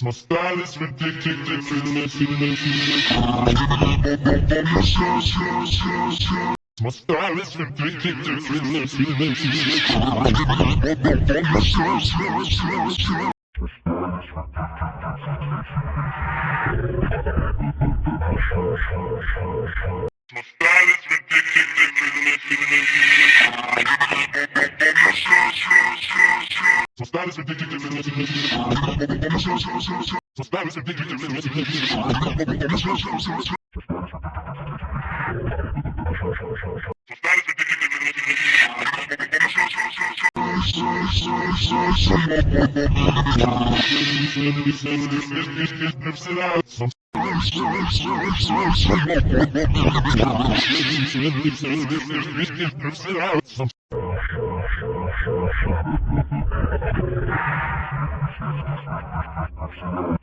My style is ridiculous. My style is ridiculous. My style is ridiculous. My style is ridiculous. My style is ridiculous. Some